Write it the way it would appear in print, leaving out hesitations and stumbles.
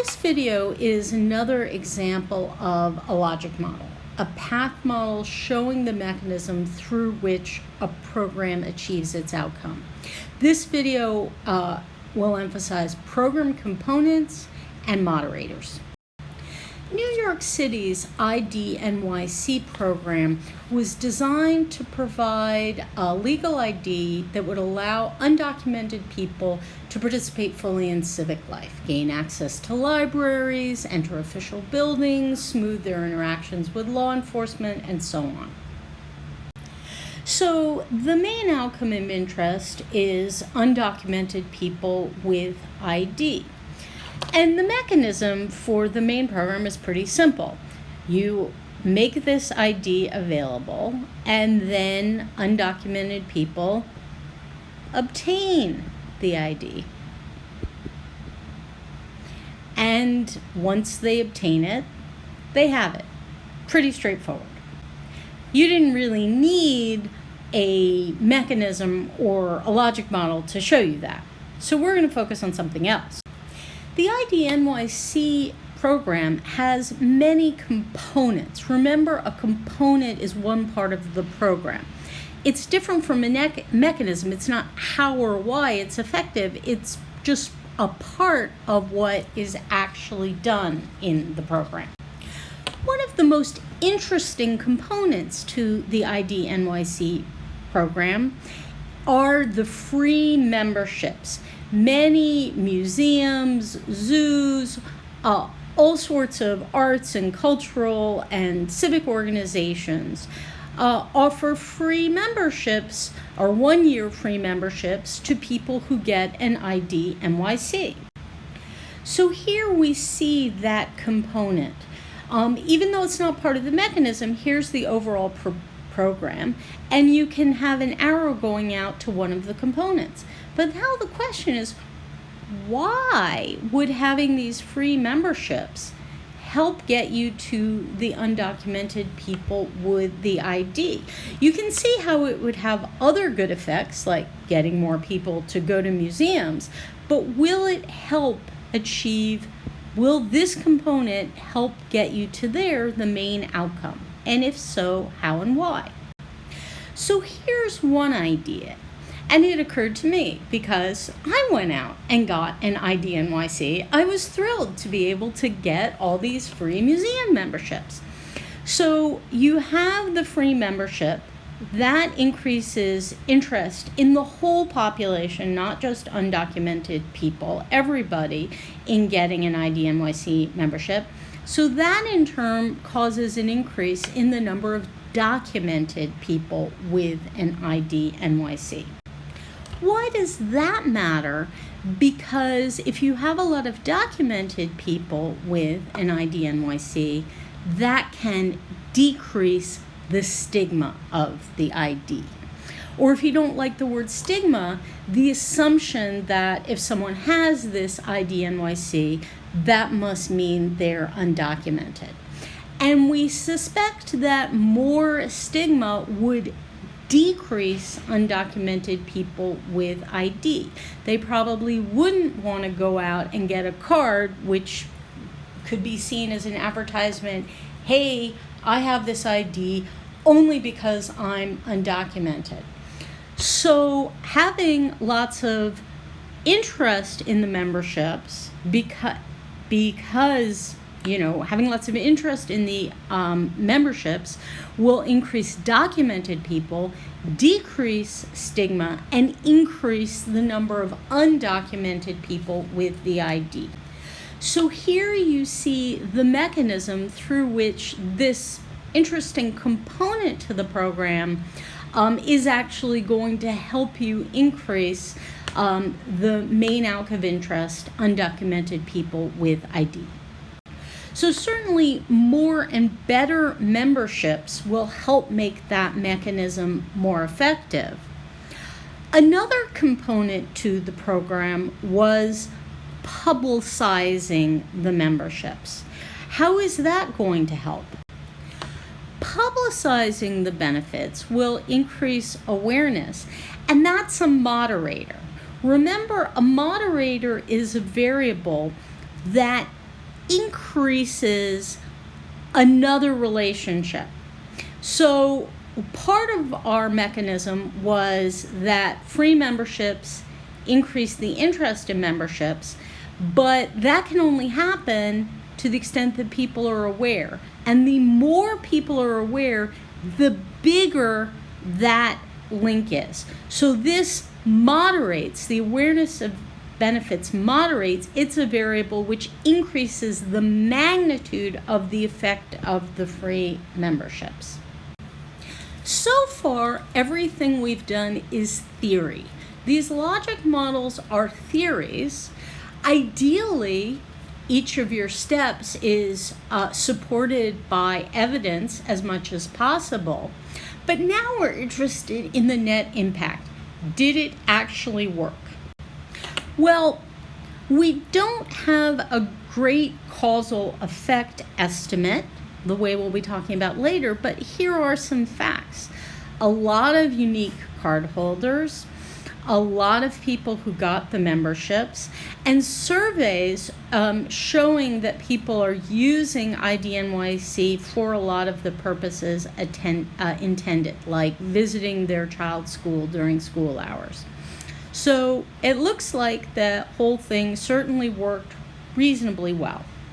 This video is another example of a logic model, a path model showing the mechanism through which a program achieves its outcome. This video will emphasize program components and moderators. New York City's IDNYC program was designed to provide a legal ID that would allow undocumented people to participate fully in civic life, gain access to libraries, enter official buildings, smooth their interactions with law enforcement, and so on. So the main outcome of interest is undocumented people with ID. And the mechanism for the main program is pretty simple. You make this ID available, and then undocumented people obtain the ID. And once they obtain it, they have it. Pretty straightforward. You didn't really need a mechanism or a logic model to show you that. So we're going to focus on something else. The IDNYC program has many components. Remember, a component is one part of the program. It's different from a mechanism. It's not how or why it's effective. It's just a part of what is actually done in the program. One of the most interesting components to the IDNYC program are the free memberships. Many museums, zoos, all sorts of arts and cultural and civic organizations offer free memberships or 1-year free memberships to people who get an IDNYC. So here we see that component. Even though it's not part of the mechanism, here's the overall program, and you can have an arrow going out to one of the components. But now the question is, why would having these free memberships help get you to the undocumented people with the ID? You can see how it would have other good effects, like getting more people to go to museums, but will this component help get you to the main outcome? And if so, how and why? So here's one idea. And it occurred to me because I went out and got an IDNYC. I was thrilled to be able to get all these free museum memberships. So you have the free membership. That increases interest in the whole population, not just undocumented people, everybody, in getting an IDNYC membership. So that in turn causes an increase in the number of documented people with an IDNYC. Why does that matter? Because if you have a lot of documented people with an IDNYC, that can decrease the stigma of the ID. Or if you don't like the word stigma, the assumption that if someone has this IDNYC, that must mean they're undocumented. And we suspect that more stigma would decrease undocumented people with ID. They probably wouldn't want to go out and get a card, which could be seen as an advertisement. Hey, I have this ID only because I'm undocumented. So having lots of interest in the memberships, because having lots of interest in the memberships will increase documented people, decrease stigma, and increase the number of undocumented people with the ID. So here you see the mechanism through which this interesting component to the program is actually going to help you increase the main outcome of interest, undocumented people with ID. So certainly more and better memberships will help make that mechanism more effective. Another component to the program was publicizing the memberships. How is that going to help? Publicizing the benefits will increase awareness, and that's a moderator. Remember, a moderator is a variable that increases another relationship. So part of our mechanism was that free memberships increase the interest in memberships, but that can only happen to the extent that people are aware. And the more people are aware, the bigger that link is. So this moderates, the awareness of benefits moderates, it's a variable which increases the magnitude of the effect of the free memberships. So far, everything we've done is theory. These logic models are theories. Ideally, each of your steps is supported by evidence as much as possible. But now we're interested in the net impact. Did it actually work? Well, we don't have a great causal effect estimate, the way we'll be talking about later, but here are some facts. A lot of unique cardholders, a lot of people who got the memberships, and surveys showing that people are using IDNYC for a lot of the purposes intended, like visiting their child's school during school hours. So it looks like the whole thing certainly worked reasonably well.